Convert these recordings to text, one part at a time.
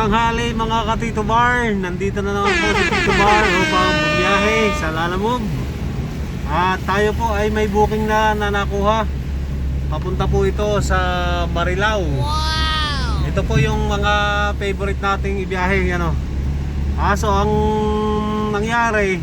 tanghali mga ka-Tito Bar. Nandito na naman po si Tito Bar upang bumiyahe sa Lalamove. At tayo po ay may booking na nakuha. Papunta po ito sa Marilao. Wow! Ito po yung mga favorite nating ibiyahe, ano. So ang nangyari,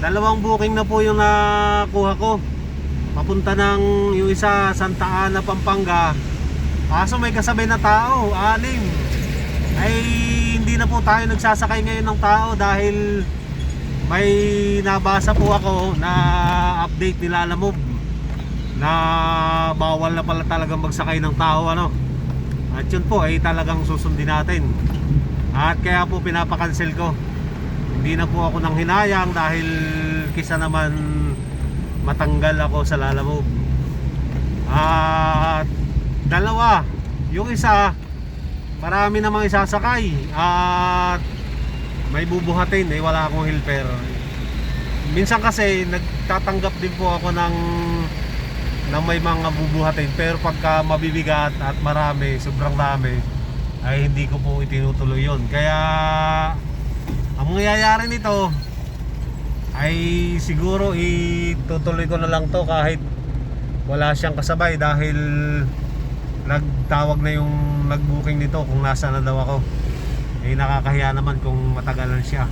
dalawang booking na po yung nakuha ko. Papunta ng yung isa Santa Ana, Pampanga. So may kasabay na tao, 6. Ay hindi na po tayo nagsasakay ngayon ng tao dahil may nabasa po ako na update ni Lalamove na bawal na pala talagang magsakay ng tao, ano. At yun po ay talagang susundin natin. At kaya po pinapakancel ko. Hindi na po ako nang hinayang dahil kisa naman matanggal ako sa Lalamove. At dalawa, yung isa marami namang isasakay at may bubuhatin, wala akong helper. Minsan kasi nagtatanggap din po ako ng may mga bubuhatin, pero pagka mabibigat at marami, sobrang dami, ay hindi ko po itinutuloy yon. Kaya ang mangyayari nito ay siguro itutuloy ko na lang to kahit wala siyang kasabay, dahil nagtawag na yung nagbooking nito kung nasa na daw ako. Nakakahiya naman kung matagalan siya.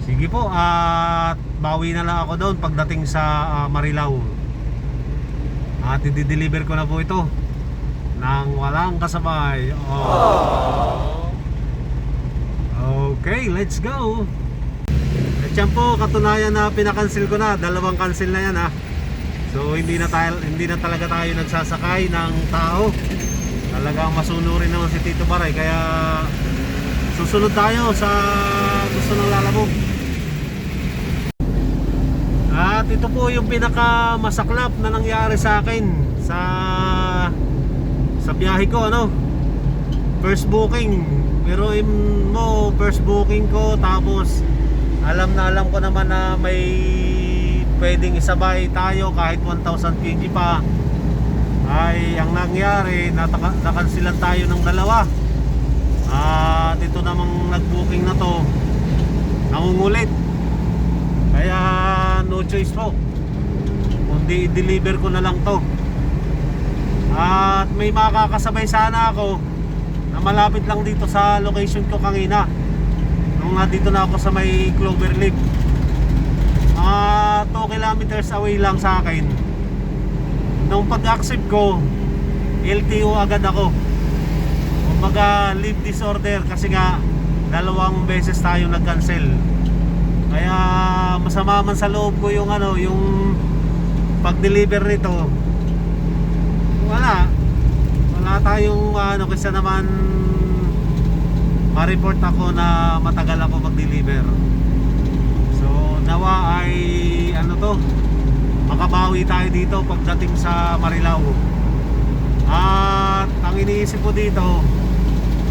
Sige po, at bawi na lang ako doon pagdating sa Marilao. At i-deliver ko na po ito nang walang kasabay. Okay, let's go. At yan po, katunayan na pinakancel ko na. Dalawang cancel na yan, ha. So hindi na talaga tayo nagsasakay ng tao. Talagang masunurin naman si Tito Baray, kaya susunod tayo sa gusto ng Lalamove. At ito po yung pinaka masaklap na nangyari sa akin sa biyahe ko, ano. First booking, pero mo first booking ko, tapos alam ko naman na may pwedeng isabay tayo kahit 1,000 kg pa. Ay ang nangyari, nakansilan tayo ng dalawa. At ito namang nagbooking na to nangungulit, kaya no choice po kundi i-deliver ko na lang to. At may makakasabay sana ako na malapit lang dito sa location ko kanina nung dito na ako sa may Cloverleaf. 2 kilometers away lang sa akin. Nung pag-accept ko, LTO agad ako. Kumbaga leave disorder, kasi nga dalawang beses tayo nag-cancel. Kaya masama man sa loob ko yung yung pag-deliver nito. Wala tayong kasi naman ma-report ako na matagal ako mag-deliver. Nawa ay makabawi tayo dito pagdating sa Marilao. At ang iniisip ko dito,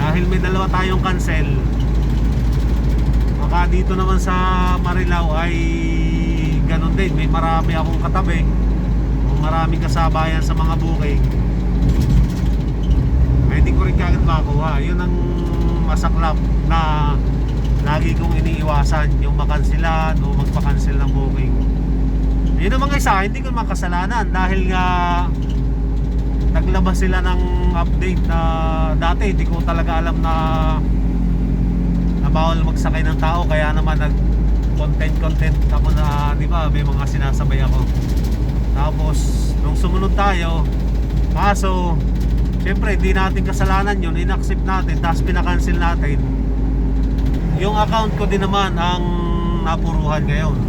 dahil may dalawa tayong cancel, baka dito naman sa Marilao ay ganun din, may marami akong katabi o maraming kasabayan sa mga booking. Ay hindi ko rin kagad makuha. Yun ang masaklap na lagi kong iniiwasan, yung makansilan o magpakancel ng booking. Yun ang mga isa, hindi ko makasalanan dahil nga naglabas sila ng update na dati hindi ko talaga alam na bawal magsakay ng tao, kaya naman nag content ako na, di ba, may mga sinasabay ako. Tapos nung sumunod tayo, kaso syempre hindi natin kasalanan yun, in-accept natin, tapos pinakancel natin. Yung account ko din naman ang napuruhan ngayon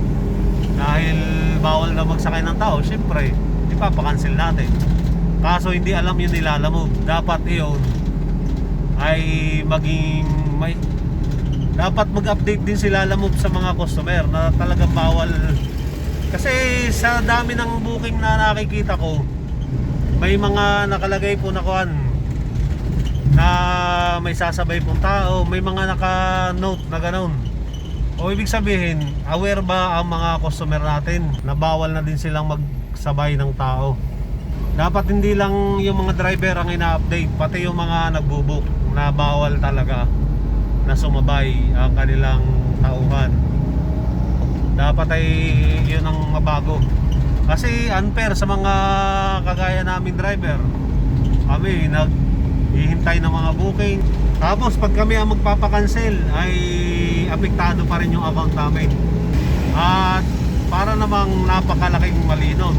dahil bawal na magsakay ng tao. Syempre ipapakancel natin, kaso hindi alam yun ni Lalamove. Dapat yun ay dapat mag-update din si Lalamove sa mga customer na talagang bawal. Kasi sa dami ng booking na nakikita ko, may mga nakalagay po na na may sasabay pong tao, may mga naka-note na gano'n. O ibig sabihin, aware ba ang mga customer natin na bawal na din silang magsabay ng tao? dapat hindi lang yung mga driver ang ina-update, pati yung mga nagbubuk na bawal talaga na sumabay ang kanilang tauhan. Dapat ay yun ang mabago. Kasi unfair sa mga kagaya namin driver. Kami naghihintay ng mga booking. Tapos pag kami ang magpapakancel ay apektado pa rin yung account namin. At para namang napakalaking mali nun.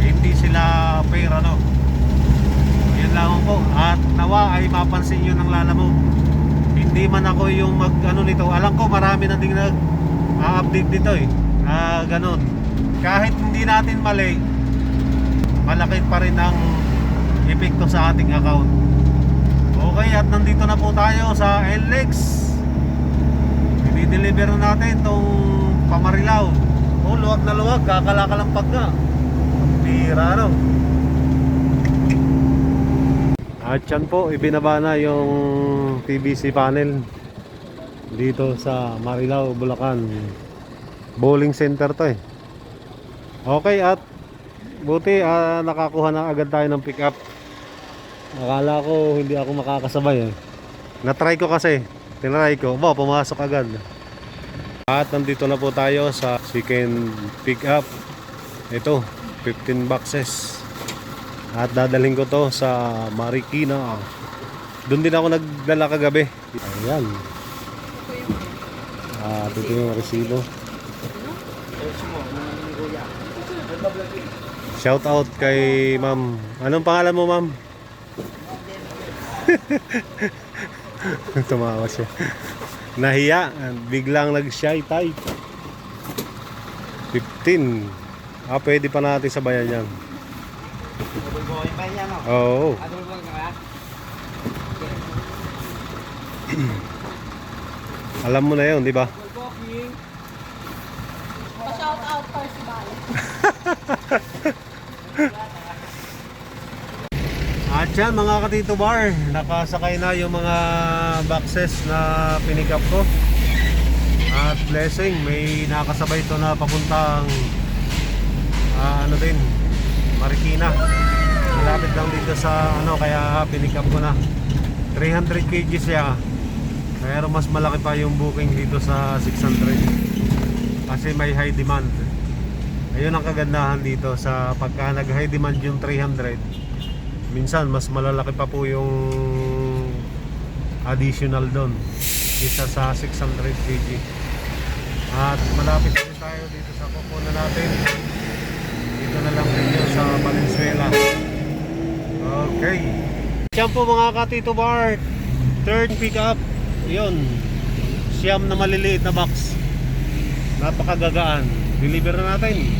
Hindi sila fair ano. Yun lang po. At nawa ay mapansin nyo ng Lalamove. Hindi man ako yung mag ano nito. Alam ko marami na din nag-update dito eh. Ganun. Kahit hindi natin mali, malaki pa rin ang epekto sa ating account. Okay, at nandito na po tayo sa NLEX. I-deliver na natin tong Pamarilaw. Oh, luwag na luwag. Kakalakalampag na. Bira no. At yan po, ibinaba na yung PVC panel dito sa Marilao, Bulacan. Bowling center to eh. Okay, at buti nakakuha na agad tayo ng pick up. Akala ko hindi ako makakasabay eh. Na-try ko kasi. Tinry ko. Pumasok agad. At nandito na po tayo sa second pick up. Ito, 15 boxes. At dadalhin ko to sa Marikina. Doon din ako nagdala kagabi. Ayan. Ito yung resibo. Shout out kay ma'am. Anong pangalan mo, ma'am? Tumawa siya. Nahiya. Biglang nag-shy type. 15. Pwede pa natin sabayan yan. Oo. Alam mo na yun, di ba? Pa-shout out first ball. At yan mga katito bar, nakasakay na yung mga boxes na pinick up ko. At blessing, may nakasabay ito na papuntang ano din, Marikina. Malapit lang dito sa ano, kaya pinick up ko na. 300 kg siya. Pero mas malaki pa yung booking dito sa 600. Kasi may high demand. Ayun ang kagandahan dito sa pagka nag high demand yung 300. Minsan mas malalaki pa po yung additional doon isa sa 600 kg. At malapit din tayo dito sa kukunan natin. Dito na lang din yun sa Valenzuela. Okay. Yan po mga katito bar, third pick up. Yun, siyam na maliliit na box. Napakagagaan. Deliver na natin.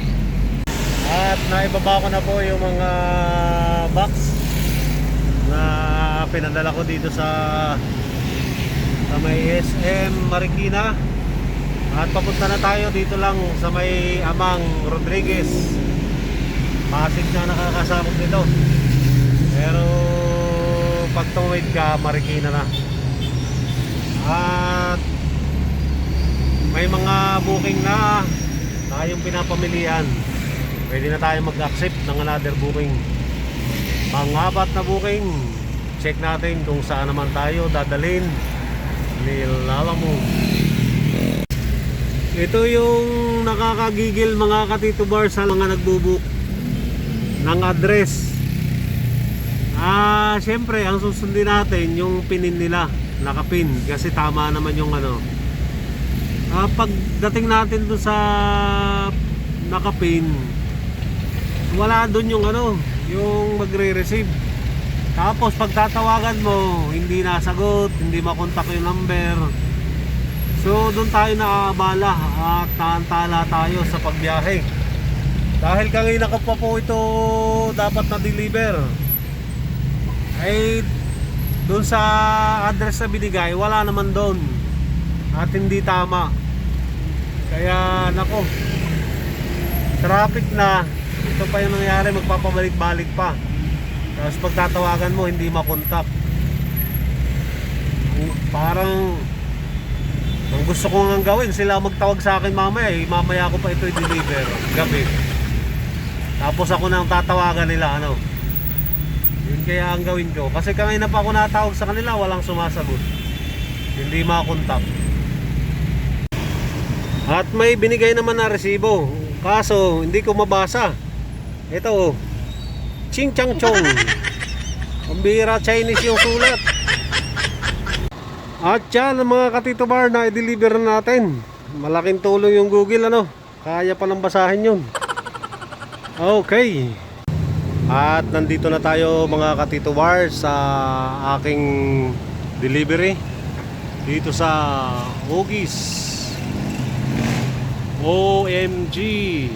At naibaba ko na po yung mga box na pinadala ko dito sa may SM Marikina. At papunta na tayo dito lang sa may Amang Rodriguez. Pasig na nakakasabog dito. Pero pag tumawid ka, Marikina na. At may mga booking na tayong pinapamilian. Pwede na tayo mag-accept ng another booking. Pang-apat na booking, check natin kung saan naman tayo dadalhin ni Lalamove. Ito yung nakakagigil mga katito bar sa mga nagbubook ng address. Syempre ang susundin natin yung pinin nila, nakapin, kasi tama naman yung ano. Pagdating natin doon sa nakapin, wala doon yung ano, yung magre-receive. Tapos pagtatawagan mo, hindi nasagot, hindi makontak yung number. So doon tayo naaabala at naantala tayo sa pagbiyahe. Dahil kanina ka pa po ito dapat na-deliver, ay doon sa address na binigay, wala naman doon. At hindi tama. Kaya nako, traffic na. Ito pa yung nangyari, magpapabalik-balik pa. Tapos pagtatawagan mo, hindi makontak. Parang ang gusto ko nga gawin, sila magtawag sa akin mamaya, mamaya ko pa ito i-deliver gabi. Tapos ako nang tatawagan nila, ano. Yun kaya ang gawin ko. Kasi kanina pa ako natawag sa kanila, walang sumasagot. Hindi makakontak. At may binigay naman na resibo. Kaso hindi ko mabasa. Ito oh. Ching Chang Chong. Ang bihira, Chinese yung sulat. At yan ang mga katito bar na i-deliver na natin. Malaking tulong yung Google ano. Kaya palang basahin yun. Okay. At nandito na tayo mga katito bar sa aking delivery dito sa Huggies. OMG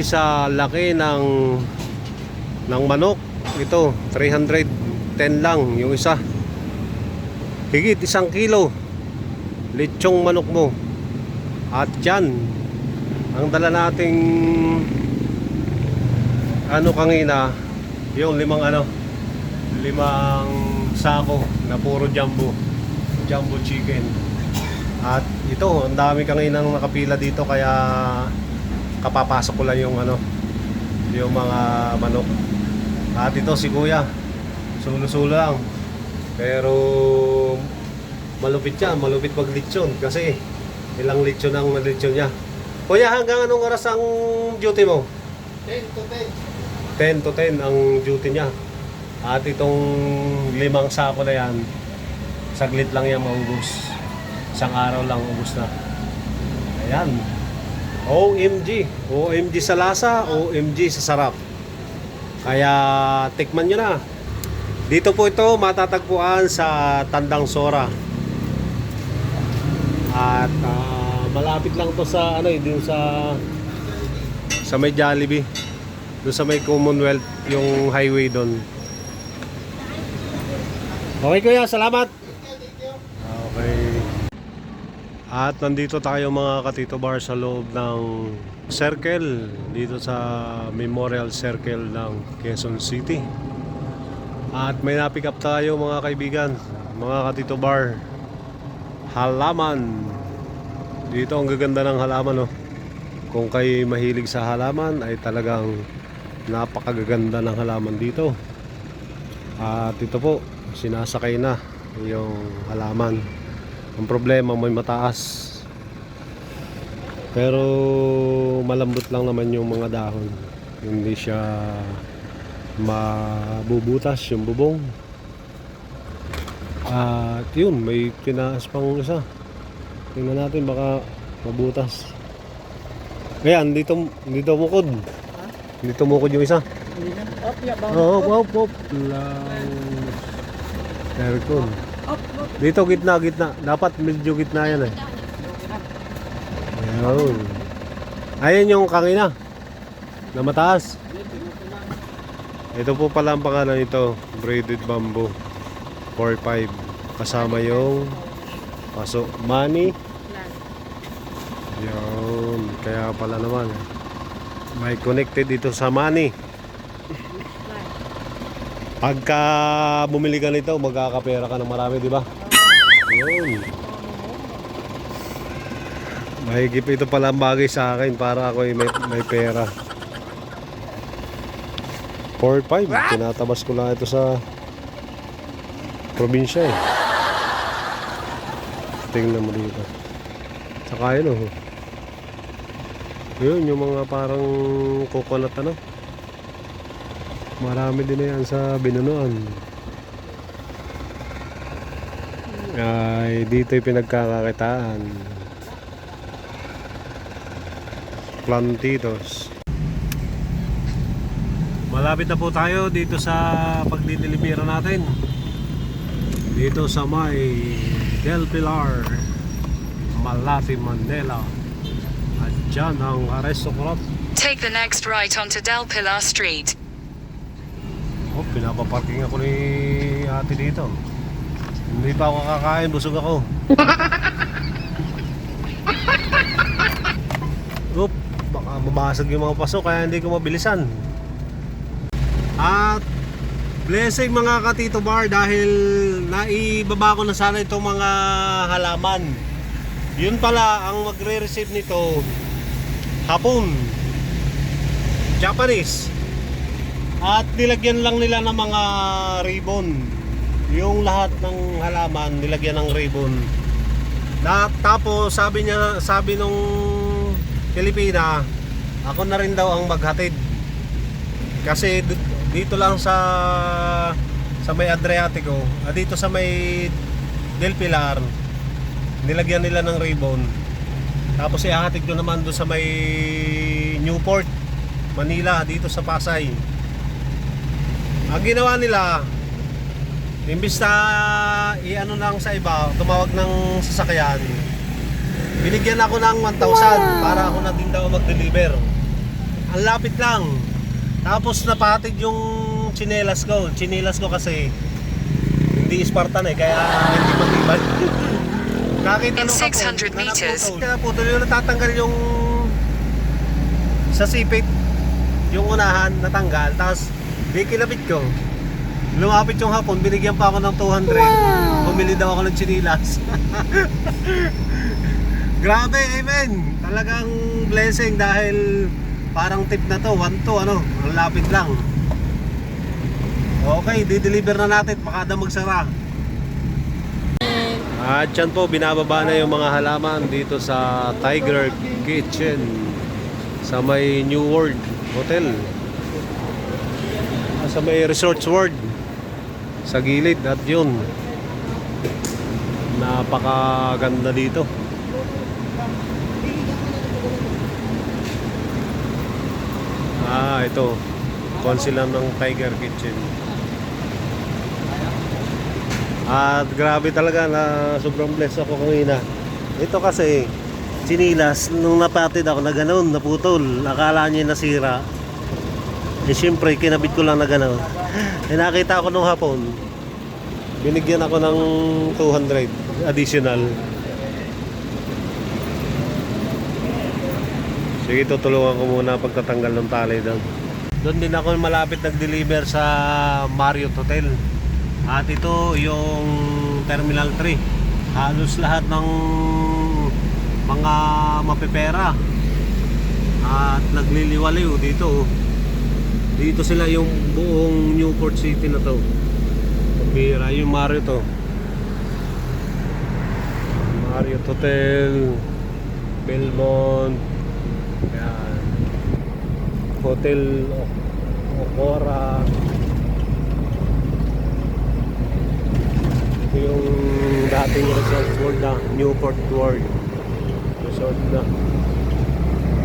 sa laki ng manok. Ito 310 lang yung isa. Higit 1 kilo lechong manok mo. At yan ang dala nating kanina, yung 5 sako na puro jumbo chicken. At ito, ang dami kaninang nakapila dito kaya kapapasok ko lang yung mga manok. At ito si Kuya, sulo-sulo lang. Pero malupit pag lechon kasi ilang lechon ang lechon niya. Kuya, hanggang anong oras ang duty mo? 10 to 10. 10 to 10 ang duty niya. At itong 5 sako na yan, saglit lang yan maubos. Isang araw lang ubos na. Ayan. OMG sa lasa, OMG sa sarap. Kaya tikman nyo na. Dito po ito matatagpuan sa Tandang Sora. At malapit lang to sa dun sa may Jollibee. Doon sa may Commonwealth, yung highway doon. Okay kuya, salamat. Okay. At nandito tayo mga katito bar sa loob ng circle dito sa Memorial Circle ng Quezon City. At may na-pick up tayo mga kaibigan, mga katito bar. Halaman. Dito ang gaganda ng halaman Kung kayo mahilig sa halaman ay talagang napakagaganda ng halaman dito. At ito po, sinasakay na yung halaman. Ang problema may mataas. Pero malambot lang naman yung mga dahon. Hindi siya mabubutas yung bubong. At yun, may tinaas pang isa. Tingnan natin baka mabutas. Ayan, dito mukod. Dito mukod yung isa. Op. Aircon. Dito gitna. Dapat medyo gitna yan eh. Ayun. Ayan yung kangina. Na mataas. Ito po pala ang pangalan nito. Braided bamboo. 4-5. Kasama yung paso. Money. Yun. Kaya pala naman. May connected dito sa money. Pagka bumili ka nito, magkakapera ka ng marami, di ba? Yun. Mahigip ito pala ang bagay sa akin para ako may pera. 4-5. Tinatabas ko lang ito sa probinsya eh. Tingnan mo dito. Saka yun yun, yung mga parang coconut marami din na yan sa Binunuan. Ay, dito yung pinagkakakitaan. Plantitos. Malapit na po tayo dito sa pagdidelivery natin. Dito sa may Del Pilar, Malate, Manila. At dyan ang aristocrat. Take the next right onto Del Pilar Street. Oh, pinapaparking ako ni ate dito. Hindi pa ako kakain, busog ako. Oop, baka mabasag yung mga paso kaya hindi ko mabilisan. At blessing mga katito bar dahil naibaba ko na sana itong mga halaman. Yun pala ang magre-receive nito hapon, Japanese. At nilagyan lang nila ng mga ribbon. Yung lahat ng halaman nilagyan ng ribbon. Tapos sabi nung Pilipina, ako na rin daw ang maghatid. Kasi dito lang sa may Adriatico, dito sa may Del Pilar, nilagyan nila ng ribbon. Tapos ihahatid ko naman doon sa may Newport, Manila, dito sa Pasay. Ang ginawa nila, imbis na i-ano lang sa iba, tumawag ng sasakyan, binigyan ako ng 1,000 para ako na din daw mag-deliver. Ang lapit lang. Tapos napahatid yung tsinelas ko. Tsinelas ko kasi hindi Spartan kaya hindi matibay. Nakita In nung 600 meters. Kaya putol yung natatanggal yung sa sipit, yung unahan natanggal. Tapos di kinabit ko. Lumapit yung hapon, binigyan pa ako ng 200. Bumili daw ako ng tsinelas. Grabe, amen. Talagang blessing dahil parang tip na to, 1 to ang lapit lang. Okay, di-deliver na natin, baka na magsara. At yan po, binababa na yung mga halaman dito sa Tiger Kitchen sa may New World Hotel, sa may Resorts World sa gilid. At yun, napakaganda dito. Ito, konsilan ng Tiger Kitchen. At grabe talaga na sobrang blessed ako kanina. Ito kasi sinilas, nung napatid ako na ganun, naputol. Akala niya nasira. Siyempre, kinabit ko lang na ganun. Nakita ko nung hapon, binigyan ako ng 200 additional. Sige, tutulungan ko muna pagtatanggal ng tali doon. Doon din ako malapit nag-deliver sa Marriott Hotel. At ito yung Terminal 3. Halos lahat ng mga mapipera at nagliliwaliw dito. Dito sila yung buong Newport City na to. Pabira yung Marriott to. Marriott Hotel, Belmont, yan. Hotel Okora. Ito yung dating resort world na Newport World Resort na.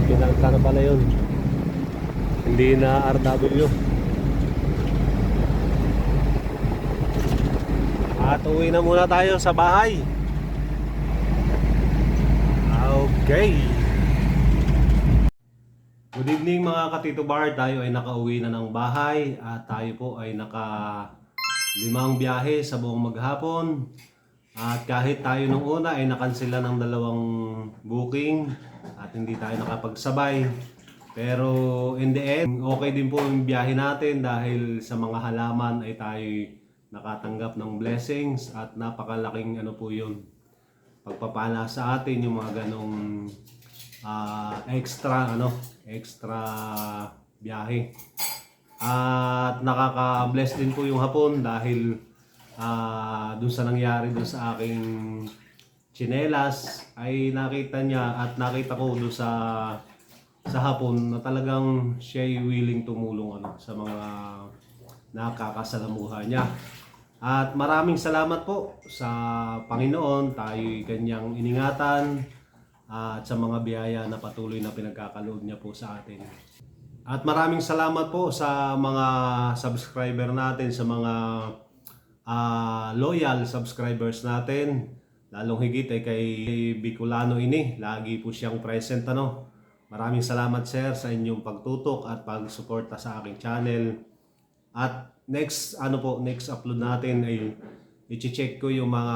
Pinagta na pala yun, hindi na RW. At uwi na muna tayo sa bahay. Okay. Good evening mga ka-Tito Bar. Tayo ay nakauwi na ng bahay at tayo po ay naka 5 biyahe sa buong maghapon. At kahit tayo nung una ay nakansela ng 2 booking at hindi tayo nakapagsabay, pero in the end, okay din po yung biyahe natin dahil sa mga halaman ay tayo nakatanggap ng blessings at napakalaking po yun, pagpapala sa atin yung mga ganong extra biyahe. At nakaka-bless din po yung hapon dahil dun sa nangyari dun sa aking tsinelas ay nakita niya at nakita ko dun sa hapon na talagang siya ay willing tumulong sa mga nakakasalamuha niya. At maraming salamat po sa Panginoon, tayo'y kanyang iningatan at sa mga biyaya na patuloy na pinagkakaloob niya po sa atin. At maraming salamat po sa mga subscriber natin, sa mga loyal subscribers natin. Lalong higit ay kay Bicolano ini, lagi po siyang present Maraming salamat sir sa inyong pagtutok at pagsuporta sa aking channel. At next upload natin ay i-check ko yung mga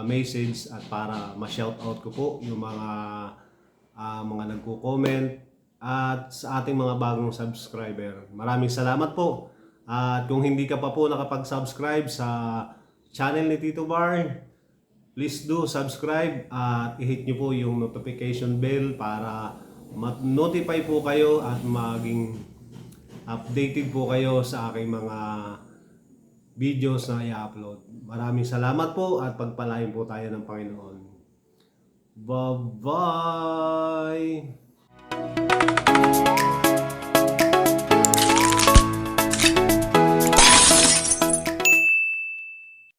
message at para ma-shoutout ko po yung mga nagko-comment at sa ating mga bagong subscriber. Maraming salamat po. At kung hindi ka pa po nakapag-subscribe sa channel ni Tito Bar, please do subscribe at i-hit nyo po yung notification bell para ma-notify po kayo at maging updated po kayo sa aking mga videos na i-upload. Maraming salamat po at pagpalain po tayo ng Panginoon. Bye-bye!